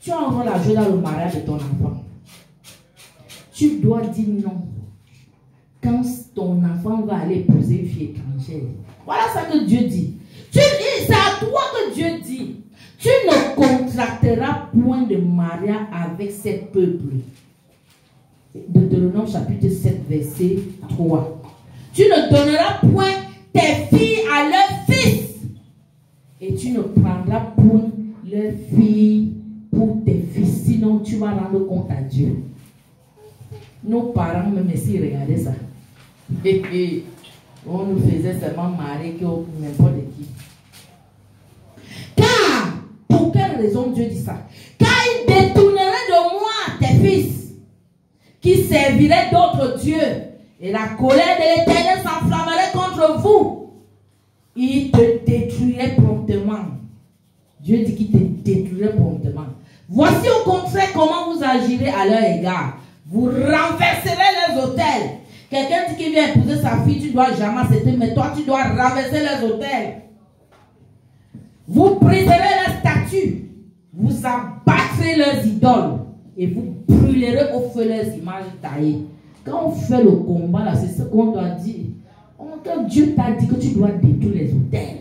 Tu as un rôle à jouer dans le mariage de ton enfant. Tu dois dire non. Quand ton enfant va aller épouser une fille étrangère. Voilà ce que Dieu dit. C'est à toi que Dieu dit. Tu ne contracteras point de mariage avec ces peuples. Deutéronome chapitre 7, verset 3. Tu ne donneras point tes filles à leurs fils. Et tu ne prendras point leurs filles pour tes fils. Sinon, tu vas rendre compte à Dieu. Nos parents, même s'ils regardaient ça, et on nous faisait seulement marier que n'importe qui. Car, pour quelle raison Dieu dit ça? Car il détournerait de moi tes fils, qui serviraient d'autres dieux, et la colère de l'Éternel s'enflammerait contre vous. Il te détruirait promptement. Dieu dit qu'il te détruirait promptement. Voici au contraire comment vous agirez à leur égard. Vous renverserez les autels. Quelqu'un dit qu'il vient épouser sa fille, tu dois jamais accepter, mais toi tu dois renverser les autels. Vous briserez leurs statues, vous abattrez leurs idoles et vous brûlerez au feu leurs images taillées. Quand on fait le combat là, c'est ce qu'on doit dire. Quand Dieu t'a dit que tu dois détruire les autels,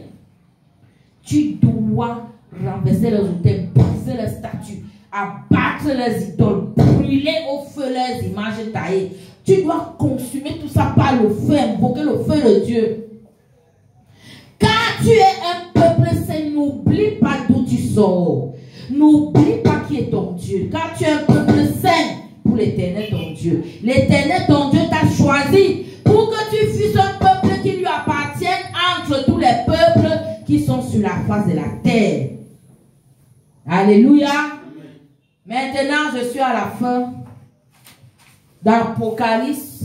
tu dois renverser les autels, briser les statues, abattre les idoles, brûler au feu les images taillées. Tu dois consumer tout ça par le feu, invoquer le feu de Dieu. Car tu es un peuple saint, n'oublie pas d'où tu sors. N'oublie pas qui est ton Dieu. Car tu es un peuple saint pour l'Éternel ton Dieu. L'Éternel ton Dieu t'a choisi pour que tu fusses un peuple qui lui appartienne entre tous les peuples qui sont sur la face de la terre. Alléluia. Maintenant, je suis à la fin d'Apocalypse,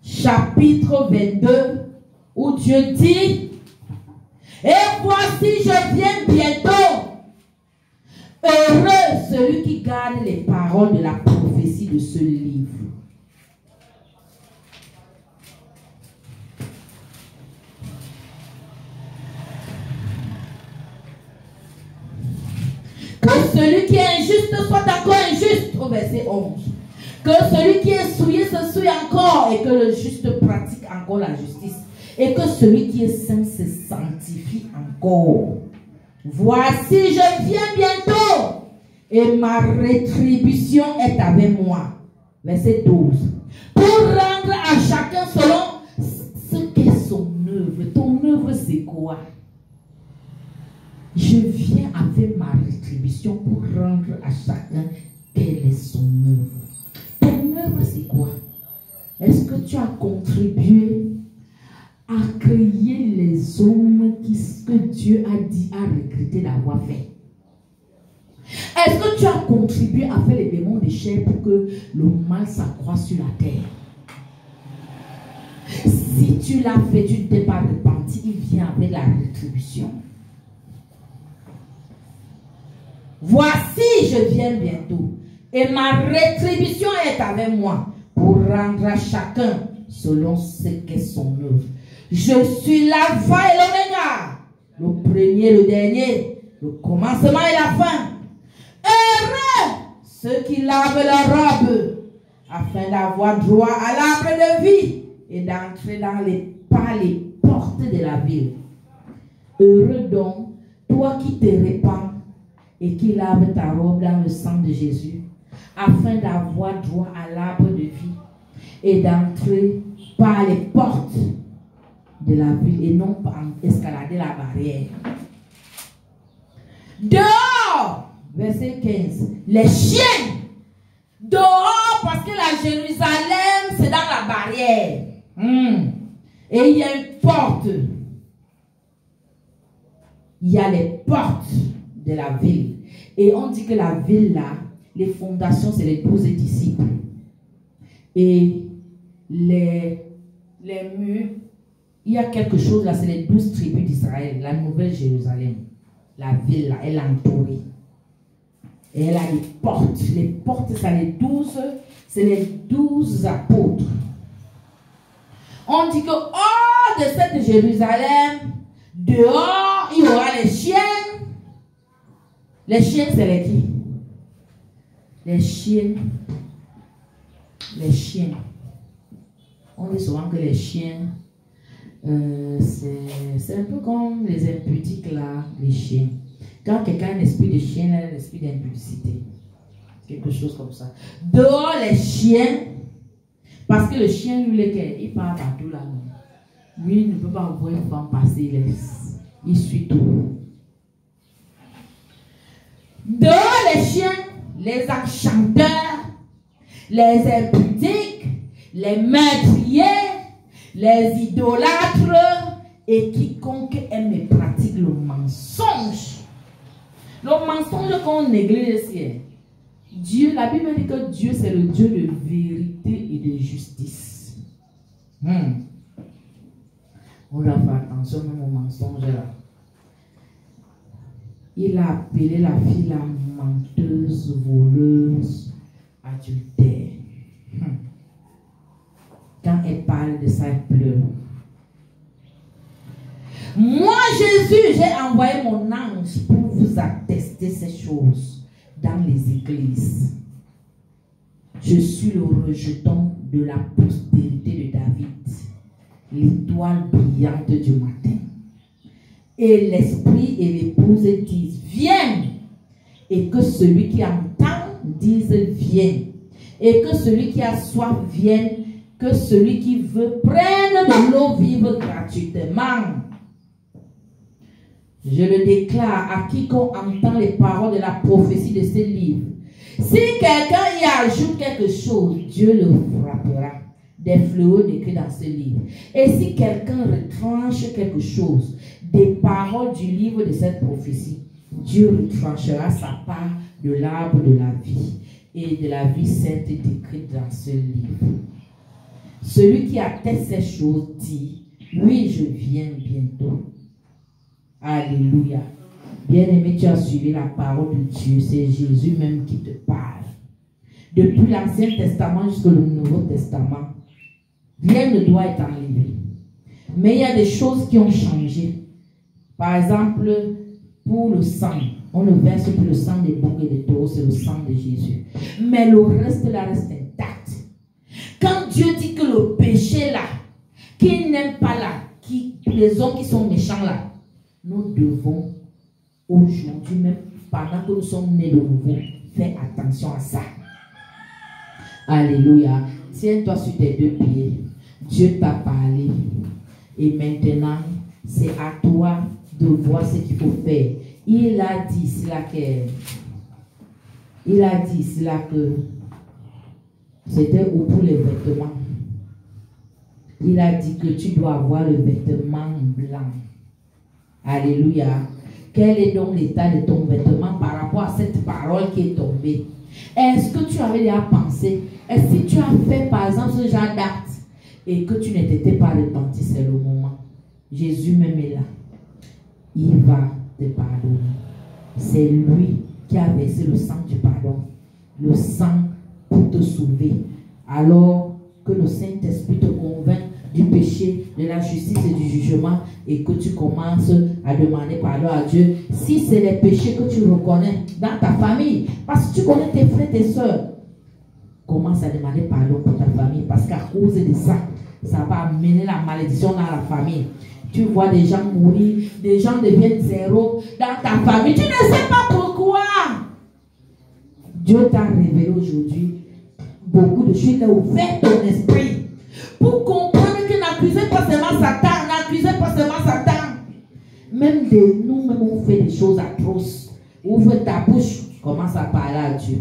chapitre 22, où Dieu dit: et voici, je viens bientôt. Heureux celui qui garde les paroles de la prophétie de ce livre. Que celui qui est injuste soit encore injuste, au verset 11. Que celui qui est souillé se souille encore, et que le juste pratique encore la justice. Et que celui qui est saint se sanctifie encore. Voici, je viens bientôt, et ma rétribution est avec moi. Verset 12. Pour rendre à chacun selon ce qu'est son œuvre. Ton œuvre, c'est quoi? Je viens avec ma rétribution pour rendre à chacun quelle est son œuvre. Ton œuvre, c'est quoi? Est-ce que tu as contribué à créer les hommes que Dieu a dit à recruter d'avoir fait? Est-ce que tu as contribué à faire les démons de chair pour que le mal s'accroisse sur la terre? Si tu l'as fait, tu ne t'es pas repenti, il vient avec la rétribution. Voici, je viens bientôt, et ma rétribution est avec moi, pour rendre à chacun selon ce qu'est son œuvre. Je suis l'alpha et l'oméga, le premier, le dernier, le commencement et la fin. Heureux ceux qui lavent leur robe, afin d'avoir droit à l'arbre de vie et d'entrer par les portes de la ville. Heureux donc, toi qui te répands et qui lave ta robe dans le sang de Jésus, afin d'avoir droit à l'arbre de vie et d'entrer par les portes de la ville et non pas escalader la barrière. Dehors, verset 15, les chiens, dehors, parce que la Jérusalem, c'est dans la barrière. Et il y a une porte. Il y a les portes de la ville. Et on dit que la ville là, les fondations, c'est les 12 disciples. Et les murs, il y a quelque chose là, c'est les 12 tribus d'Israël, la nouvelle Jérusalem. La ville là, elle est entourée. Et elle a les portes. Les portes, c'est les 12 apôtres. On dit que hors de cette Jérusalem, dehors, il y aura les chiens. Les chiens, c'est les qui? Les chiens, on dit souvent que les chiens, c'est un peu comme les impudiques là, les chiens. Quand quelqu'un a un esprit de chien, il a un esprit d'impudicité. Quelque chose comme ça. Dehors, les chiens, parce que le chien, lui, il part partout là. Lui, il ne peut pas voir une femme passer, il laisse. Il suit tout. Dehors, les chiens, les enchanteurs, les impudiques, les meurtriers, les idolâtres et quiconque aime et pratique le mensonge. Le mensonge qu'on néglige ici. Dieu, la Bible dit que Dieu c'est le Dieu de vérité et de justice. On doit faire attention même au mensonge là. Il a appelé la fille la menteuse, voleuse, adultère. Quand elle parle de ça, elle pleure. Moi, Jésus, j'ai envoyé mon ange pour vous attester ces choses dans les églises. Je suis le rejeton de la postérité de David, l'étoile brillante du matin. Et l'esprit et l'épouse disent, viens. Et que celui qui entend dise, viens. Et que celui qui a soif vienne. Que celui qui veut prenne de l'eau vive gratuitement. Je le déclare à quiconque entend les paroles de la prophétie de ce livre. Si quelqu'un y ajoute quelque chose, Dieu le frappera des fléaux décrits dans ce livre. Et si quelqu'un retranche quelque chose des paroles du livre de cette prophétie, Dieu retranchera sa part de l'arbre de la vie et de la vie sainte décrite dans ce livre. Celui qui atteste ces choses dit, oui, je viens bientôt. Alléluia. Bien-aimé, tu as suivi la parole de Dieu. C'est Jésus même qui te parle. Depuis l'Ancien Testament jusqu'au Nouveau Testament, rien ne doit être enlevé. Mais il y a des choses qui ont changé. Par exemple, pour le sang, on ne verse plus le sang des boucs et des taureaux, c'est le sang de Jésus. Mais le reste là reste intact. Quand Dieu dit que le péché là, qu'il n'aime pas là, les hommes qui sont méchants là, nous devons aujourd'hui même, pendant que nous sommes nés de nouveau, faire attention à ça. Alléluia. Tiens-toi sur tes deux pieds. Dieu t'a parlé. Et maintenant, c'est à toi de voir ce qu'il faut faire. Il a dit cela que c'était pour les vêtements. Il a dit que tu dois avoir le vêtement blanc. Alléluia. Quel est donc l'état de ton vêtement par rapport à cette parole qui est tombée? Est-ce que tu avais déjà pensé? Est-ce que tu as fait par exemple ce genre d'acte et que tu ne t'étais pas repenti? C'est le moment. Jésus même est là. Il va te pardonner. C'est lui qui a versé le sang du pardon. Le sang pour te sauver. Alors que le Saint-Esprit te convainc du péché, de la justice et du jugement et que tu commences à demander pardon à Dieu. Si c'est les péchés que tu reconnais dans ta famille, parce que tu connais tes frères, tes soeurs, commence à demander pardon pour ta famille parce qu'à cause de ça, ça va amener la malédiction dans la famille. Tu vois des gens mourir, des gens deviennent zéro dans ta famille. Tu ne sais pas pourquoi. Dieu t'a révélé aujourd'hui beaucoup de choses. Il a ouvert ton esprit pour comprendre que n'accusez pas seulement Satan, n'accusez pas seulement Satan. Même de nous-mêmes, on fait des choses atroces. Ouvre ta bouche, commence à parler à Dieu.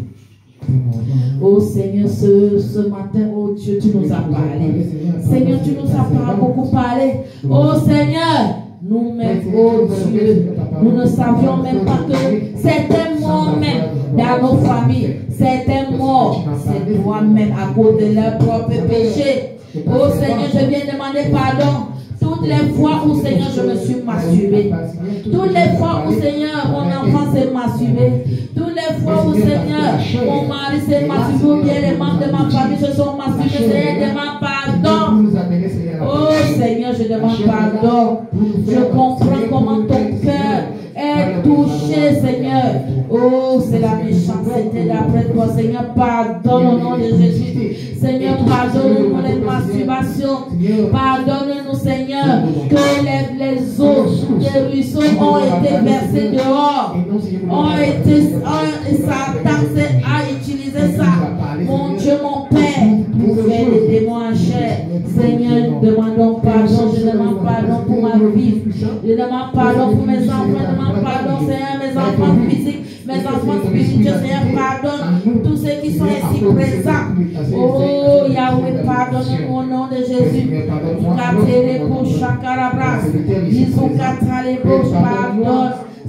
Oh Seigneur, ce matin, oh Dieu, tu nous as parlé. Seigneur, tu nous as beaucoup parlé. Oh Seigneur, nous-mêmes, oh Dieu, nous ne savions même pas que certains morts même dans nos familles, certains morts, c'est toi-même à cause de leur propre péché. Oh Seigneur, je viens demander pardon. Toutes les fois où Seigneur je me suis masturbé, toutes les fois où Seigneur mon enfant s'est masturbé, toutes les fois où Seigneur mon mari s'est masturbé, ou bien les membres de ma famille se sont masturbés, Seigneur demande pardon. Oh Seigneur, je demande pardon. Je comprends comment ton cœur est touché, Seigneur. Oh, c'est la méchanceté d'après toi. Seigneur, pardonne au nom de Jésus. Seigneur, pardonne-nous les masturbations. Pardonne-nous, Seigneur, que les eaux des ruisseaux ont été versées dehors. Satan a utilisé ça. Mon Dieu, mon Père, pour faire des démons en chair. Seigneur, nous demandons pardon. Je demande pardon pour ma vie. Je demande pardon pour mes enfants. Je demande pardon, Seigneur, mes enfants physiques, mes enfants spirituels. Seigneur, pardonne tous ceux qui sont ici présents. Oh, Yahweh, pardonne-nous au nom de Jésus. Pardonne.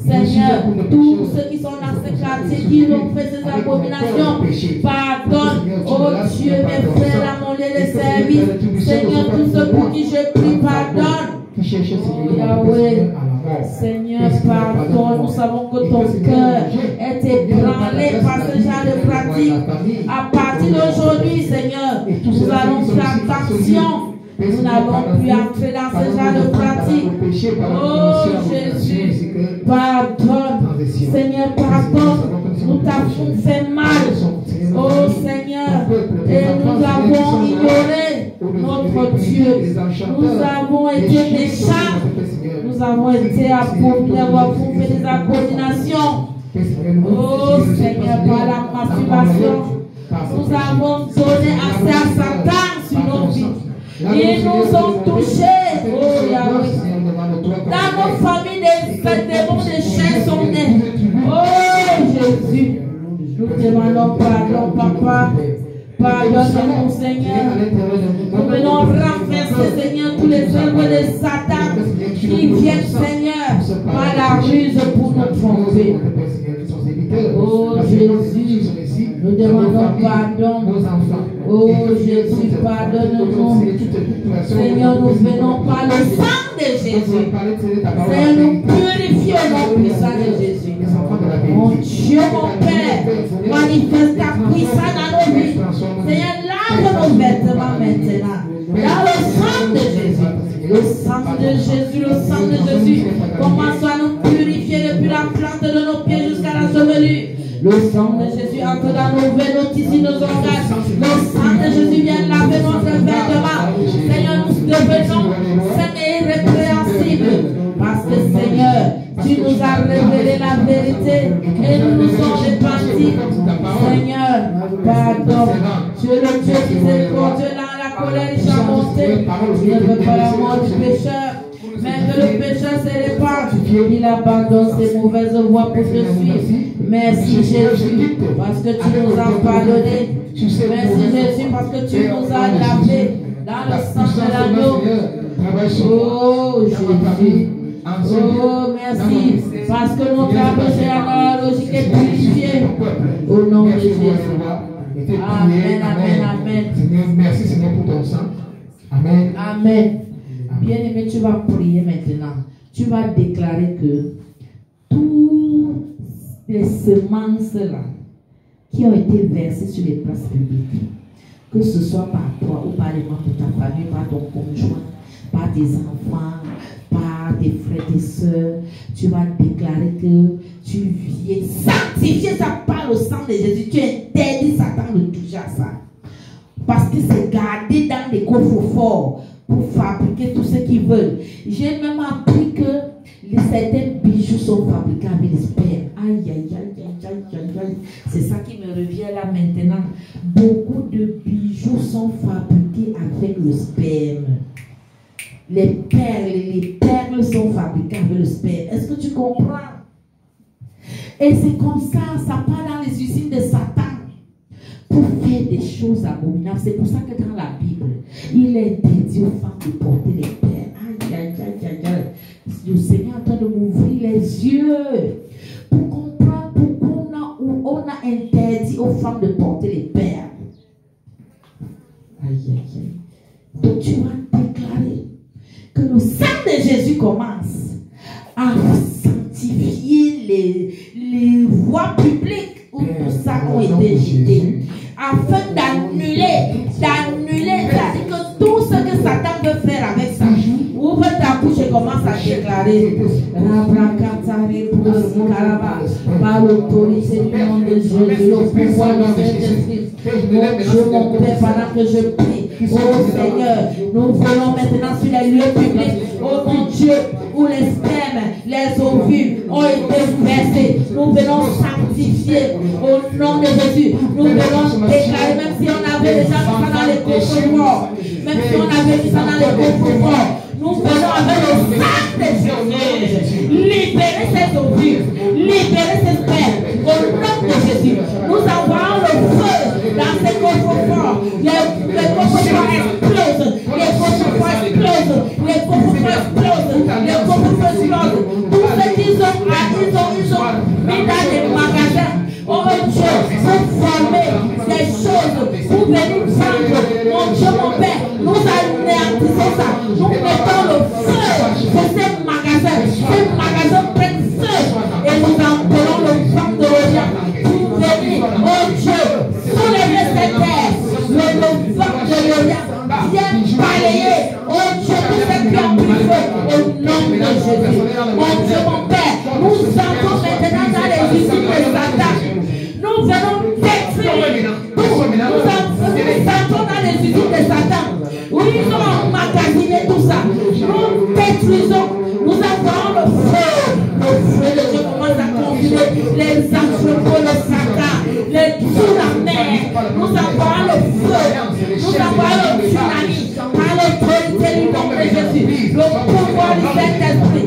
Seigneur, tous ceux qui sont dans ce quartier qui ont fait ces abominations, pardonne, oh Dieu, mes frères, à mon lieu de service. Seigneur, tous ceux pour qui je prie, pardonne. Oh Yahweh, Seigneur, pardonne. Nous savons que ton cœur est ébranlé par ce genre de pratique. À partir d'aujourd'hui, Seigneur, nous allons faire attention. Nous n'avons plus entrer dans ce genre de pratique. Oh Jésus, pardonne. Seigneur, pardonne. Nous t'avons fait mal. Oh Seigneur, et nous avons ignoré notre Dieu. Nous avons été méchants. Nous avons été abominés, nous avons fait des abominations. Oh Seigneur, par la masturbation, nous avons donné accès à Satan sur nos vies. Ils nous ont touchés. Oh Yahweh. Dans nos familles, des démons de chair sont nés. Oh Jésus. Nous demandons pardon, Papa. Pardonne-nous, Seigneur. Nous venons renverser, Seigneur, tous les œuvres de Satan qui viennent, Seigneur, par la ruse pour nous tromper. Oh Jésus, nous demandons pardon. Oh Jésus, pardonne-nous. Seigneur, nous venons par le sang de Jésus. Seigneur, nous purifions au nom puissant de Jésus. Mon Dieu, mon Père, manifeste ta puissance dans nos vies. Seigneur, lave nos vêtements maintenant. Dans le sang de Jésus. Le sang de Jésus, le sang de Jésus. Commence à nous purifier depuis la plante de nos pieds jusqu'à la chevelure. Le sang de Jésus entre dans nos veines, nos tissus, nos organes. Le sang de Jésus vient laver notre vêtement. Seigneur, nous devenons saints et irrépréhensibles. Parce que Seigneur, tu nous as révélé la vérité et nous nous sommes repentis. Seigneur, pardon. Tu es le Dieu qui s'est conduit dans la colère et monté. Tu ne veux pas la mort du pécheur. Mais que le pécheur se répande, il abandonne ses mauvaises voies pour te suivre. Merci Jésus, parce que tu nous as pardonné. Merci Jésus, parce que tu nous as lavé dans le sang de l'agneau. Oh Jésus. Oh merci, parce que notre âme logique est purifiée. Au nom de Jésus. Amen, amen, amen. Merci Seigneur pour ton sang. Amen. Amen. Bien-aimé, tu vas prier maintenant. Tu vas déclarer que toutes les semences-là qui ont été versées sur les places publiques, que ce soit par toi ou par les membres de ta famille, par ton conjoint, par tes enfants, par tes frères et sœurs, tu vas déclarer que tu viens sanctifier ça par le sang de Jésus. Tu interdis Satan de toucher à ça. Parce que c'est gardé dans des coffres forts pour fabriquer tout ce qu'ils veulent. J'ai même appris que certains bijoux sont fabriqués avec le sperme. Aïe, aïe, aïe, aïe, aïe, aïe. C'est ça qui me revient là maintenant. Beaucoup de bijoux sont fabriqués avec le sperme. Les perles sont fabriquées avec le sperme. Est-ce que tu comprends? Et c'est comme ça, ça part dans les usines de Satan pour faire des choses abominables. C'est pour ça que dans la Bible, il est interdit aux femmes de porter les perles. Aïe, aïe, aïe, aïe, aïe. Le Seigneur est en train de m'ouvrir les yeux pour comprendre pourquoi on a interdit aux femmes de porter les perles. Aïe, aïe, aïe. Donc tu vas déclarer que le sang de Jésus commence à sanctifier les voies publiques où tout ça a été jeté, afin d'annuler, c'est-à-dire que tout ce que Satan veut faire avec ça, ouvre ta bouche et commence à déclarer. par l'autorité du nom de Jésus, le pouvoir de Saint-Esprit. Mon Dieu, mon Père, pendant que je prie, oh Seigneur, nous voulons maintenant sur les lieux publics, oh mon Dieu, où les spermes, les ovules ont été versés. Nous venons sanctifier au nom de Jésus. Nous venons déclarer, même si on avait déjà mis ça dans les coffres-forts, même si on avait mis ça dans les coffres-forts, nous venons avec le sang de Jésus. Libérer ces ovules, libérer ces spermes au nom de Jésus. Nous envoyons le feu dans ces coffres-forts. Les coffres-forts explosent. Les coffres-forts explosent. Les coffres-forts explosent. Les coffres-forts explosent. Tout ce qu'ils ont mis dans les magasins. Oh Dieu, pour former des choses, pour venir vendre. Mon Dieu, mon Père, nous anéantissons ça. Nous mettons le feu sur ces magasins. Ces magasins prennent feu et nous appelons le vent de l'Orient pour venir. Oh Dieu, soulever cette terre. Le vent de l'Orient vient balayer. Oh Dieu, tout ce qui a pris feu au nom de Jésus. Mon Dieu, mon Père, nous entrons maintenant dans les usines de Satan. Nous venons détruire tout. Nous entrons dans les usines de Satan où ils ont emmagasiné tout ça. Nous détruisons. Nous envoyons le feu. Le feu de Dieu commence à confier les entrepôts de Satan, sous la mer. Nous envoyons le feu. Nous envoyons le tsunami par l'autorité du nom de Jésus. Le pouvoir du Saint-Esprit.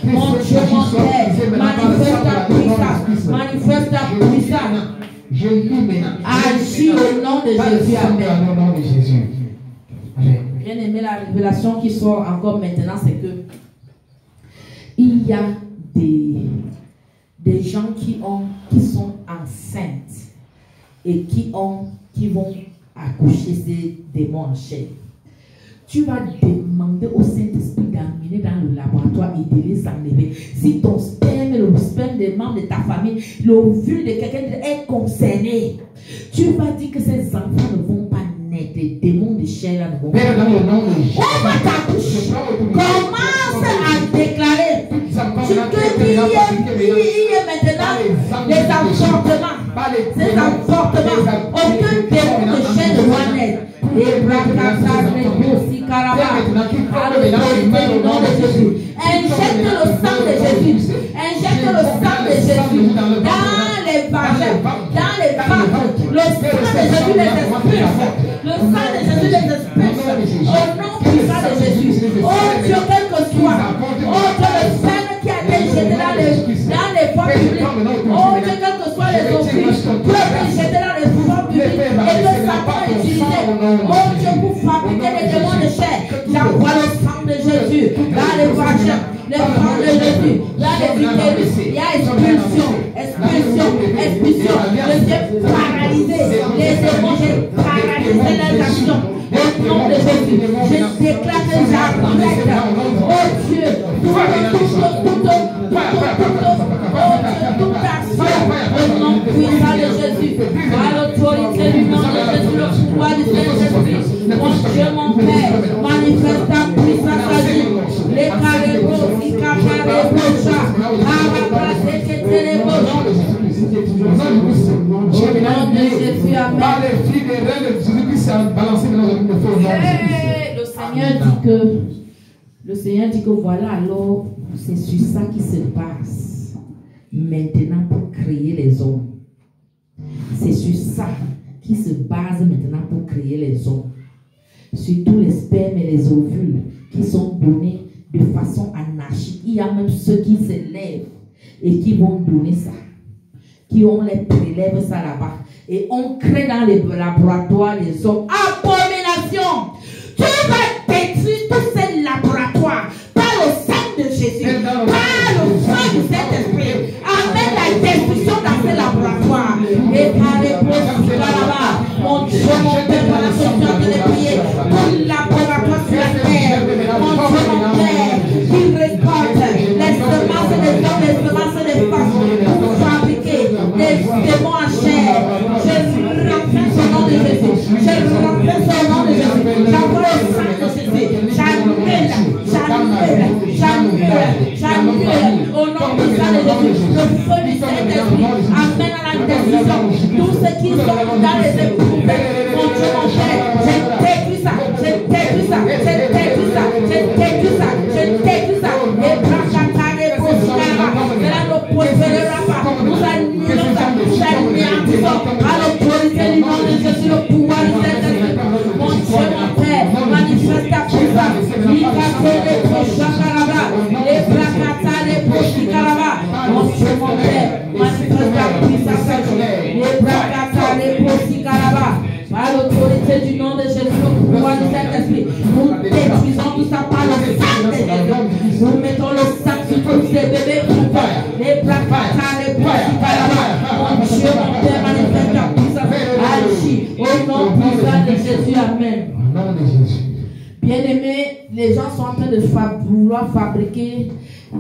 Mon Dieu, mon Père, manifeste ta puissance. Manifeste ta puissance. Je lis maintenant. Agis au nom de Jésus. Amen. Au nom de Jésus. Amen. Bien aimé, la révélation qui sort encore maintenant, c'est que il y a des gens qui sont enceintes et qui vont accoucher ces démons en chair. Tu vas demander au Saint-Esprit d'amener dans le laboratoire et de les enlever. Si ton sperme, le sperme des membres de ta famille, l'ovule de quelqu'un est concerné, tu vas dire que ces enfants ne vont pas naître. Les démons de chair ne vont pas naître. On va t'accoucher. Commence à déclarer. Tu te dis, il y a maintenant les avortements. Ces avortements. Aucun démon de chair ne va naître. Et injecte le sang de Jésus. Injecte le sang de Jésus dans les vagins, dans les ventres. Le sang de Jésus les expulse. Le sang de Jésus les expulse. Au nom puissant de Jésus. Oh Dieu, quel que soit. Oh Dieu, le sang qui a été jeté dans les voies publiques. Oh Dieu, quel que soit les ovules, qui a été jeté dans les voies publiques et que Satan a utilisé. Oh Dieu, pour fabriquer des démons de chair. J'envoie le sang de Jésus dans les vagins, le sang de Jésus dans les utérus. Il y a expulsion, expulsion, expulsion. Je suis paralysé. Les démons, j'ai paralysé les actions. Au nom de Jésus, je déclare que j'arrête. Oh Dieu, toute action au nom puissant de Jésus. Par l'autorité du nom de Jésus, le pouvoir du Saint-Esprit. Mon Dieu, mon Père, manifeste ta puissance à vie. Les carrébos, les carrébos, le Seigneur dit que voilà, alors c'est sur ça qui se base maintenant pour créer les hommes. C'est sur ça qui se base maintenant pour créer les hommes. Sur tous les spermes et les ovules qui sont donnés de façon anarchique. Il y a même ceux qui se lèvent et qui vont donner ça. Qui on les prélève ça là-bas. Et on crée dans les laboratoires les hommes. Abomination! Tu vas détruire tous ces laboratoires par le sang de Jésus, par le feu du Saint-Esprit. Amène la destruction dans ces laboratoires. Et par les procédures là-bas, mon Dieu, mon Père, pendant que je suis en train de prier, tout laboratoire sur la terre, mon Dieu, mon Père, qui récolte les semences des hommes, les semences des femmes, pour fabriquer des démons en chair. Je renverse au nom de Jésus. Je renverse au nom de Jésus. de vouloir fabriquer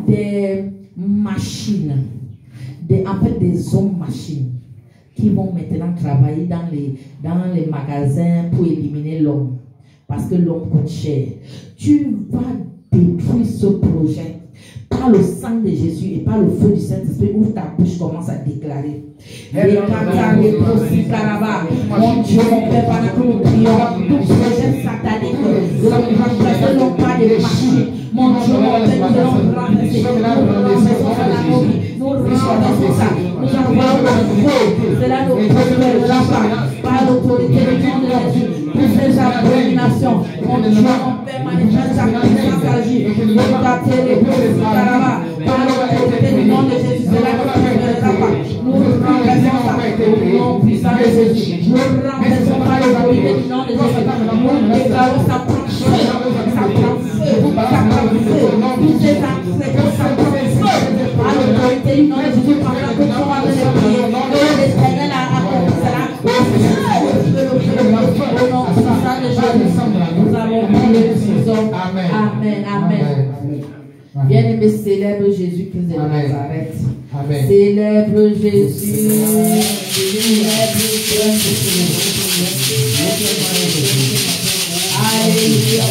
des machines, en fait des hommes-machines qui vont maintenant travailler dans les magasins pour éliminer l'homme. Parce que l'homme coûte cher. Tu vas détruire ce projet par le sang de Jésus et par le feu du Saint-Esprit. Ouvre ta bouche, commence à déclarer. Mon Dieu, mon Père, pendant que nous prions, tout projet satanique, nous n'avons pas de machines. Mon Dieu, mon Père, nous allons renverser. Nous renversons ça. Nous envoyons le feu. Cela nous prospérera pas. Par l'autorité du nom de Jésus. Pour ces abominations. Mon Dieu, mon Père, manifeste ta puissance agir. Par l'autorité du nom de Jésus. Cela nous prospérera pas. Nous renversons ça. Au nom puissant de Jésus. Nous renversons par l'autorité du nom de Jésus. Nous déclarons ça prend feu. Ça prend feu. Ça prend feu. Tous ces accès, ça prend feu. Par l'autorité du nom de Jésus. Pendant que nous sommes en train de prier, l'Éternel a accompli cela. Au nom puissant de Jésus. Nous allons prier, nous sommes. Amen. Amen. Amen. Bien-aimé, célèbre Jésus-Christ de Nazareth. Amen. Célèbre Jésus. Célèbre Jésus. Alléluia.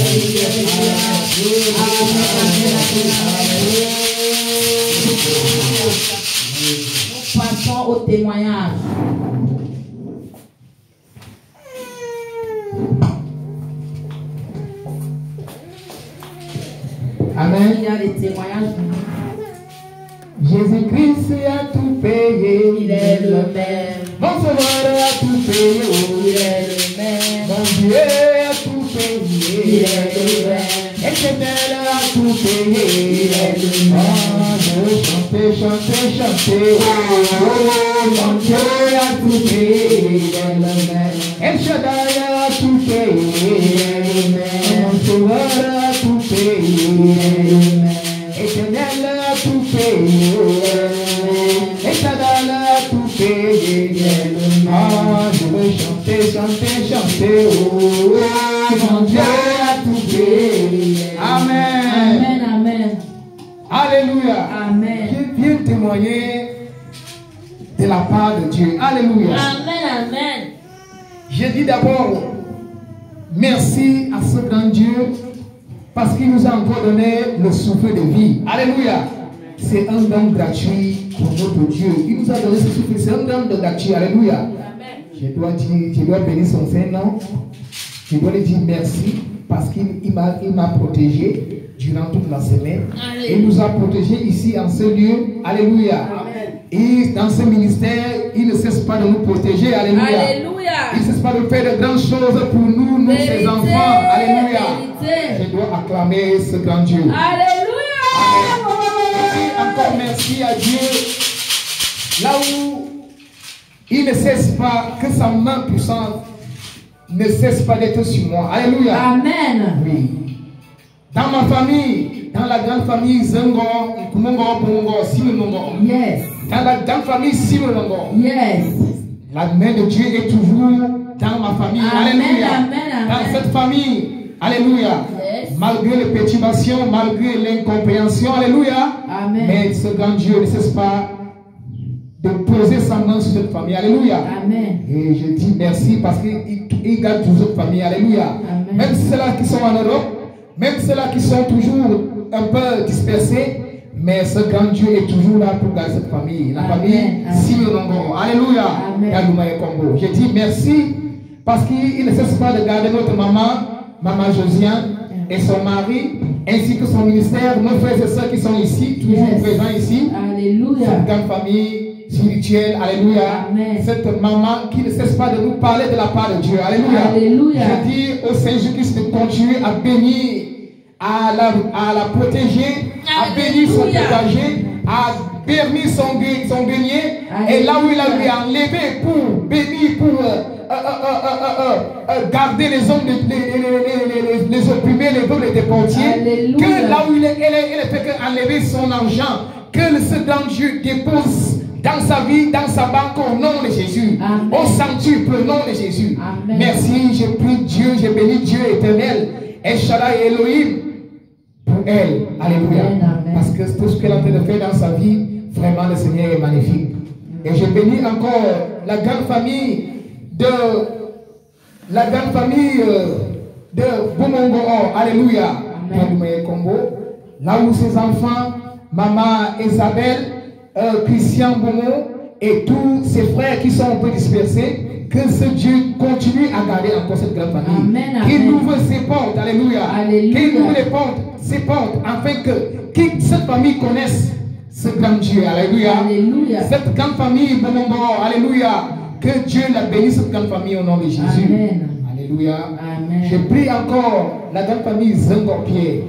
Nous passons au témoignage. Amen. Il y a des témoignages. Jésus-Christ a tout payé. Il est le même. Mon Sauveur a tout payé. Il est le même. Mon Dieu a tout payé. Il est le même. Éternel a tout payé. Il est le même. Oh, je veux chanter, chanter, chanter. Oh, mon Dieu a tout payé. Il est le même. El Shaddai a tout payé. Il est le même. Mon Sauveur a tout payé. Il est le même. Éternel a tout payé. Éternel a tout payé. Ah, je veux chanter, chanter, chanter. Oh, mon Dieu a tout payé. Amen. Amen, amen. Alléluia. Amen. Je viens témoigner de la part de Dieu. Alléluia. Amen, amen. Je dis d'abord merci à ce grand Dieu parce qu'il nous a encore donné le souffle de vie. Alléluia. C'est un don gratuit pour notre Dieu. Il nous a donné ce souffle. C'est un don gratuit. Alléluia. Amen. Je dois bénir son Saint-Nom. Je dois lui dire merci parce qu'il m'a protégé durant toute la semaine. Alléluia. Il nous a protégés ici en ce lieu. Alléluia. Amen. Et dans ce ministère, il ne cesse pas de nous protéger. Alléluia. Alléluia. Il ne cesse pas de faire de grandes choses pour nous, nous Vérité, ses enfants. Alléluia. vérité. Je dois acclamer ce grand Dieu. Alléluia. Et encore merci à Dieu. Là où il ne cesse pas, que sa main puissante ne cesse pas d'être sur moi. Alléluia. Amen. Oui. Dans ma famille, dans la grande famille Zengo, Kumongo, Pongo, Simonongo. Yes. Dans la grande famille Simonongo. Yes. La main de Dieu est toujours dans ma famille. Amen, Alléluia. amen, amen. Dans cette famille. Alléluia. Yes. Malgré les perturbations, malgré l'incompréhension. Alléluia. Amen. Mais ce grand Dieu ne cesse pas de poser sa main sur cette famille. Alléluia. Amen. Et je dis merci parce qu'il garde toujours cette famille. Alléluia. Amen. Même ceux-là qui sont en Europe, même ceux-là qui sont toujours un peu dispersés, mais ce grand Dieu est toujours là pour garder cette famille. La Amen. famille Amen. Simonongo. Alléluia. Amen. Galuma et Congo. Je dis merci parce qu'il ne cesse pas de garder notre maman Josiane et son mari, ainsi que son ministère, nos frères et sœurs qui sont ici, toujours Yes. présents ici. Alléluia. Cette grande famille spirituelle. Alléluia. Amen. Cette maman qui ne cesse pas de nous parler de la part de Dieu. Alléluia. Alléluia. Je dis au Seigneur Jésus-Christ de continuer à bénir, à la protéger, à bénir son Alléluia. potager, à bénir son grenier. Et là où il a lui enlevé pour bénir, pour garder les hommes, les opprimés, les hommes, les déportiers. Alléluia. Que là où il est fait qu'enlever son argent, que ce grand Dieu dépose dans sa vie, dans sa banque, au nom de Jésus. Amen. Au sanctuaire, au nom de Jésus. Amen. Merci, je prie Dieu, je bénis Dieu éternel, El Shaddai et Elohim, pour elle. Alléluia. Parce que tout ce qu'elle est en train de faire dans sa vie, vraiment le Seigneur est magnifique. Et je bénis encore la grande famille de Bomongo. Alléluia. Là où ses enfants, maman Isabelle, Christian Bomo et tous ses frères qui sont un peu dispersés, que ce Dieu continue à garder encore cette grande famille. Qu'il ouvre ses portes. Alléluia. Qu'il ouvre les portes, ses portes, afin que cette famille connaisse ce grand Dieu. Alléluia. Alléluia. Cette grande famille Bomongo. Alléluia. Que Dieu la bénisse, cette grande famille au nom de Jésus. Amen. Alléluia. Amen. Je prie encore la grande famille Zengor-Pierre.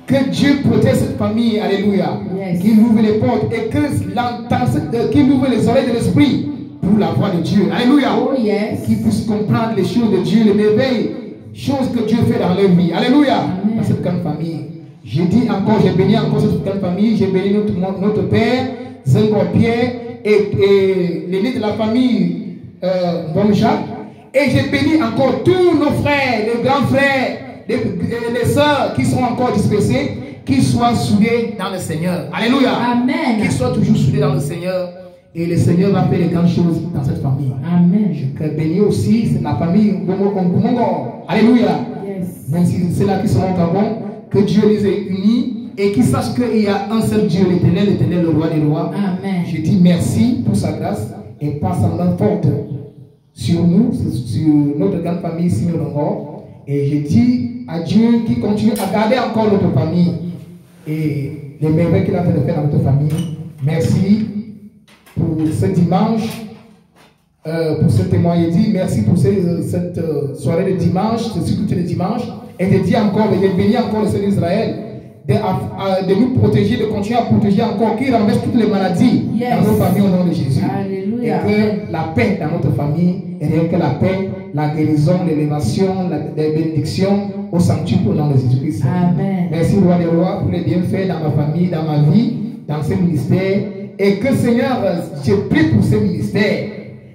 Que Dieu protège cette famille. Alléluia. Yes. Qu'il ouvre les portes et qu'il ouvre les oreilles de l'esprit pour la voix de Dieu. Alléluia. Oh, yes. Qu'ils puissent comprendre les choses de Dieu, les merveilles, choses que Dieu fait dans leur vie. Alléluia. Amen. Dans cette grande famille. J'ai dit encore, j'ai béni encore cette grande famille. J'ai béni notre père, Zengor-Pierre, et l'aîné de la famille, Bon Jacques. Et j'ai béni encore tous nos frères, les grands frères, les sœurs qui sont encore dispersés, qu'ils soient soudés dans le Seigneur. Alléluia. Amen. Qu'ils soient toujours soudés dans le Seigneur. Et le Seigneur va faire de grandes choses dans cette famille. Amen. Je bénis aussi la famille Bomongo. Alléluia. Yes. Même si c'est là qui sont au Gabon, que Dieu les ait unis et qu'ils sachent qu'il y a un seul Dieu, l'Éternel, le roi des rois. Amen. Je dis merci pour sa grâce et passe sa main forte sur nous, sur notre grande famille ici au Nord. Et je dis à Dieu qui continue à garder encore notre famille et les merveilles qu'il a fait de faire dans notre famille. Merci pour ce dimanche, pour ce témoignage. Merci pour cette soirée de dimanche, ce culte de dimanche. Et de dire encore, et de bénir encore le Seigneur d'Israël, de nous protéger, de continuer à protéger encore, qui renverse toutes les maladies dans nos familles au nom de Jésus. Alléluia. Et que la paix dans notre famille, et rien que la paix, la guérison, l'élévation, la bénédiction au sanctuaire au nom de Jésus-Christ. Amen. Merci, roi des rois, pour les bienfaits dans ma famille, dans ma vie, dans ce ministère. Et que Seigneur, je prie pour ce ministère.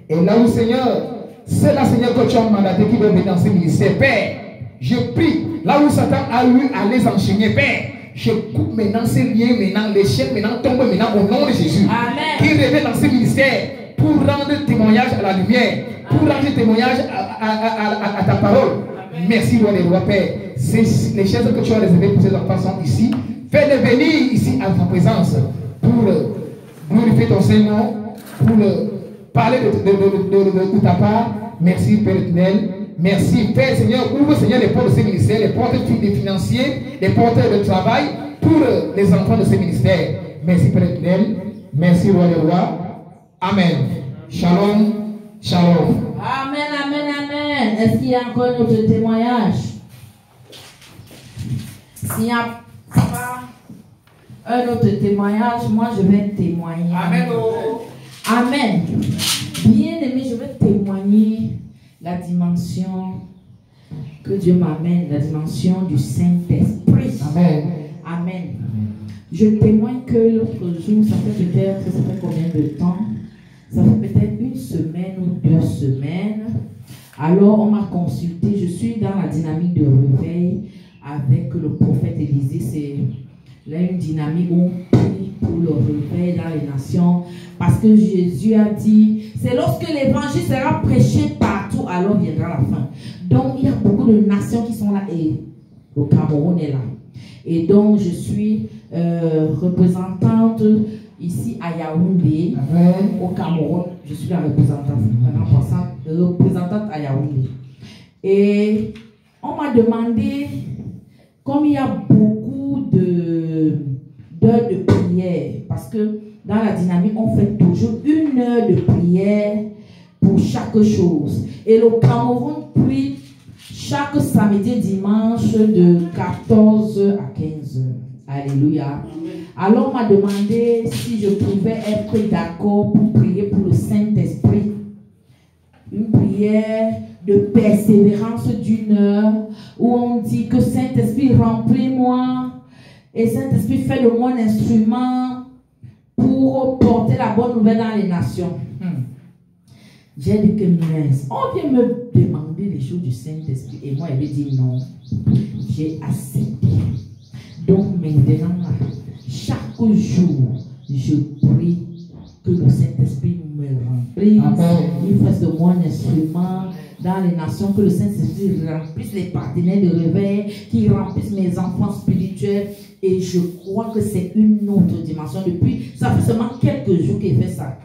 Et là où Seigneur, c'est là Seigneur que tu as mandaté qui doit venir dans ce ministère. Père, je prie, là où Satan a eu à les enchaîner, Père, je coupe maintenant ces liens, maintenant les chaînes, maintenant tombe maintenant au nom de Jésus. Amen. Qui révèle dans ce ministère pour rendre témoignage à la lumière, pour rendre témoignage à ta parole. Merci, roi des rois, Père. Les chaises que tu as réservées pour ces enfants sont ici. Fais-les venir ici à ta présence pour glorifier ton Seigneur, pour parler de ta part. Merci, Père éternel. Merci, Père Seigneur. Ouvre, Seigneur, les portes de ces ministères, les portes des financiers, les portes de travail pour les enfants de ces ministères. Merci, Père éternel. Merci, roi des rois. Amen. Shalom. Shalom. Amen, amen, amen. Est-ce qu'il y a encore un autre témoignage? S'il n'y a pas un autre témoignage, moi je vais témoigner. Amen. Amen. Bien aimé, je vais témoigner la dimension que Dieu m'amène, la dimension du Saint-Esprit. Amen. Amen. Je témoigne que l'autre jour, ça fait combien de temps? Ça fait peut-être une semaine ou 2 semaines. Alors, on m'a consulté. Je suis dans la dynamique de réveil avec le prophète Élisée. C'est là une dynamique où on prie pour le réveil dans les nations. Parce que Jésus a dit, c'est lorsque l'évangile sera prêché partout, alors viendra la fin. Donc, il y a beaucoup de nations qui sont là et le Cameroun est là. Et donc, je suis représentante ici à Yaoundé, au Cameroun. Je suis la représentante à Yaoundé. Et on m'a demandé, comme il y a beaucoup d'heures de prière, parce que dans la dynamique, on fait toujours 1 heure de prière pour chaque chose. Et le Cameroun prie chaque samedi et dimanche de 14h à 15h. Alléluia. Alors on m'a demandé si je pouvais être d'accord pour prier pour le Saint-Esprit. Une prière de persévérance d'1 heure où on dit que Saint-Esprit remplis-moi et Saint-Esprit fait de moi un instrument pour porter la bonne nouvelle dans les nations. J'ai dit que mince, on vient me demander les choses du Saint-Esprit et moi, elle me dit non. J'ai accepté. Donc maintenant, chaque jour, je prie que le Saint-Esprit me remplisse. Il fasse de moi un instrument dans les nations, que le Saint-Esprit remplisse les partenaires de réveil, qu'il remplisse mes enfants spirituels. Et je crois que c'est une autre dimension. Depuis, ça fait seulement quelques jours qu'il fait ça.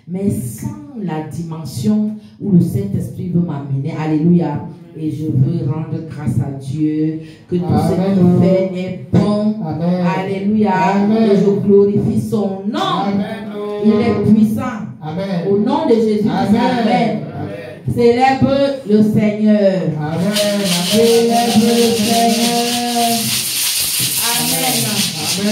Mais sans la dimension où le Saint-Esprit veut m'amener. Alléluia. Et je veux rendre grâce à Dieu que tout ce qu'il fait est bon. Amen. Alléluia. Amen. Et je glorifie son nom. Amen. Il est puissant. Amen. Au nom de Jésus. Amen. Amen. Célèbre le Seigneur. Amen. Célèbre le Seigneur. Amen.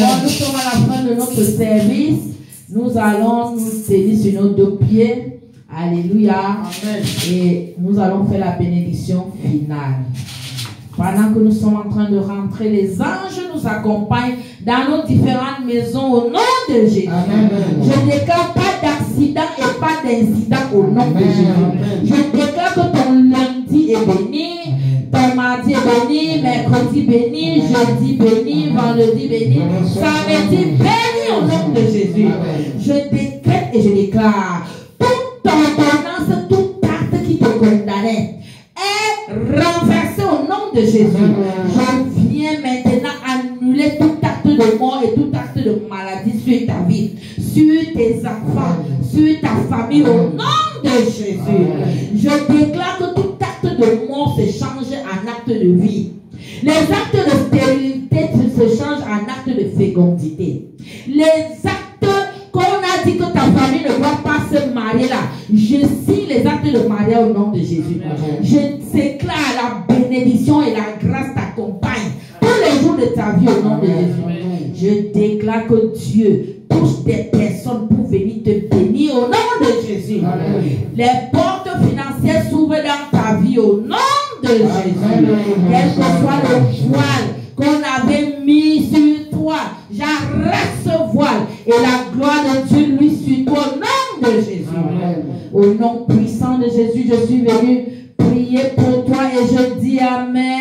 Bon, nous sommes à la fin de notre service. Nous allons nous tenir sur nos deux pieds. Alléluia. Amen. Et nous allons faire la bénédiction finale. Pendant que nous sommes en train de rentrer, les anges nous accompagnent dans nos différentes maisons au nom de Jésus. Amen. Je déclare pas d'accident et pas d'incident au nom de Jésus. Amen. Je déclare que ton lundi est béni, ton mardi est béni, mercredi béni, jeudi béni, vendredi béni, samedi béni au nom de Jésus. Je décrète et je déclare toute ordonnance, tout acte qui te condamnait est renversé au nom de Jésus. Je viens maintenant annuler tout acte de mort et tout acte de maladie sur ta vie, sur tes enfants, sur ta famille au nom de Jésus. Je déclare que tout acte de mort se change en acte de vie. Les actes de stérilité se changent en acte de fécondité. Les actes qu'on a dit que ta famille ne doit pas se marier là, je signe les actes de mariage au nom de Jésus. Je déclare la bénédiction et la grâce t'accompagnent tous les jours de ta vie au nom de Jésus. Je déclare que Dieu touche des personnes pour venir te bénir au nom de Jésus. Les portes financières s'ouvrent dans ta vie au nom de Jésus. Quel que soit le voile qu'on avait mis sur toi, j'arrête ce voile et la gloire de Dieu lui sur toi au nom de Jésus. Au nom puissant de Jésus, je suis venu prier pour toi et je dis Amen.